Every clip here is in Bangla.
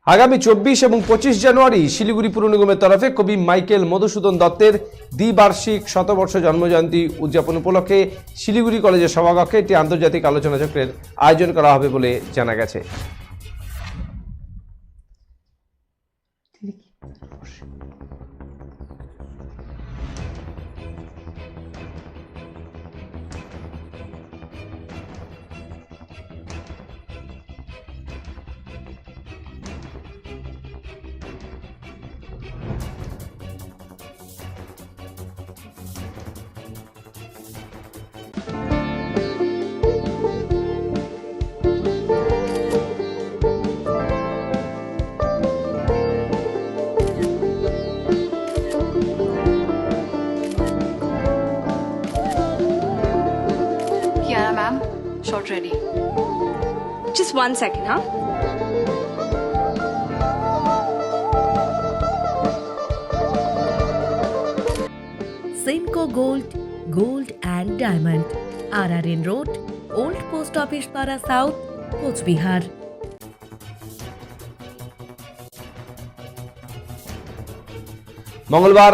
আগামী 24 এবং 25 জানুয়ারি শিলিগুড়ি পুর নিগমের তরফে কবি মাইকেল মধুসূদন দত্তের দ্বিবার্ষিক শতবর্ষ জন্মজয়ন্তী উদযাপন উপলক্ষে শিলিগুড়ি কলেজের সভাকক্ষে একটি আন্তর্জাতিক আলোচনা চক্রের আয়োজন করা হবে বলে জানা গেছে। Kiara ma'am, shot ready. Just 1 second, huh? Simco Gold and Diamond, RRN Road, Old Post Office Para South, Coachbihar. মঙ্গলবার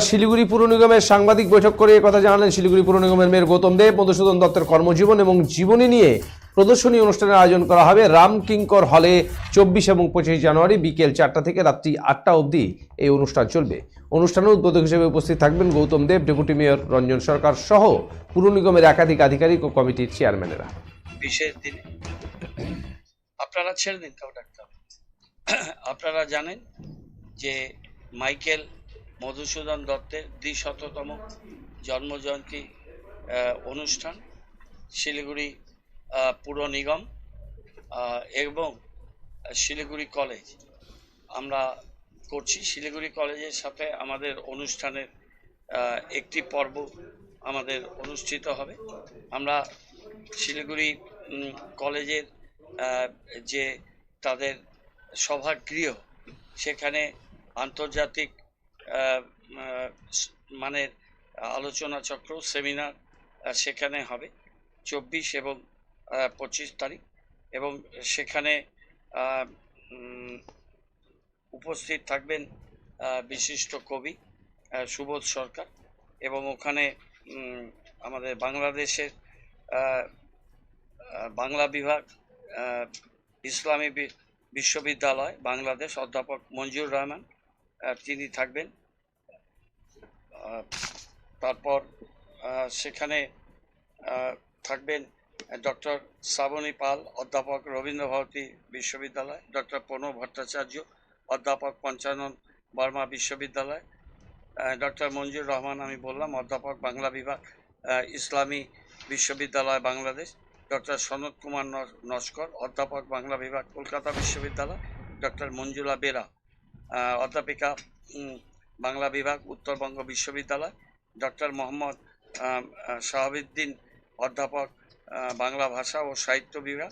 শিলিগুড়ি পুর নিগমের সাংবাদিক বৈঠক করে কথা জানালেন শিলিগুড়ি পুর নিগমের মেয়র গৌতম দেব। মধুসূদন দত্তের কর্মজীবন এবং জীবনী নিয়ে প্রদর্শনী অনুষ্ঠানের আয়োজন করা হবে রামকিঙ্কর হলে 24 এবং 25 জানুয়ারি বিকেল 4টা থেকে রাত্রি 8টা অবধি এই অনুষ্ঠান চলবে। অনুষ্ঠানে উদ্বোধক হিসেবে উপস্থিত থাকবেন গৌতম দেব, ডেপুটি মেয়র রঞ্জন সরকার সহ পুর নিগমের একাধিক আধিকারিক ও কমিটির চেয়ারম্যানেরা। বিশেষ দিনে আপনারা ছেড়ে দিন, কাউ ডাকতে হবে। আপনারা জানেন যে মাইকেল মধুসূদন দত্তের 200তম জন্মজয়ন্তী অনুষ্ঠান শিলিগুড়ি পুর নিগম এবং শিলিগুড়ি কলেজ আমরা করছি। শিলিগুড়ি কলেজের সাথে আমাদের অনুষ্ঠানের একটি পর্ব আমাদের অনুষ্ঠিত হবে। আমরা শিলিগুড়ি কলেজের যে তাদের সভাগৃহ, সেখানে আন্তর্জাতিক মানের আলোচনা চক্র সেমিনার সেখানে হবে 24 এবং 25 তারিখ, এবং সেখানে উপস্থিত থাকবেন বিশিষ্ট কবি সুবোধ সরকার, এবং ওখানে আমাদের বাংলাদেশের বাংলা বিভাগ ইসলামী বিশ্ববিদ্যালয় বাংলাদেশ অধ্যাপক মঞ্জুর রহমান তিনি থাকবেন। তারপর সেখানে থাকবেন ডক্টর শ্রাবণী পাল, অধ্যাপক রবীন্দ্রভারতী বিশ্ববিদ্যালয়, ডক্টর প্রণব ভট্টাচার্য, অধ্যাপক পঞ্চানন বর্মা বিশ্ববিদ্যালয়, ডক্টর মঞ্জুর রহমান আমি বললাম, অধ্যাপক বাংলা বিভাগ ইসলামী বিশ্ববিদ্যালয় বাংলাদেশ, ডক্টর সনৎ কুমার নস্কর, অধ্যাপক বাংলা বিভাগ কলকাতা বিশ্ববিদ্যালয়, ডক্টর মঞ্জুলা বেরা, অধ্যাপিকা বাংলা বিভাগ উত্তরবঙ্গ বিশ্ববিদ্যালয়, ডক্টর মোহাম্মদ শাহাবুদ্দিন, অধ্যাপক বাংলা ভাষা ও সাহিত্য বিভাগ,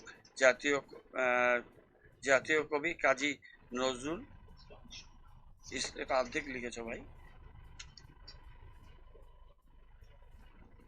জাতীয় কবি কাজী নজরুল, এটা অর্ধেক লিখেছ ভাই।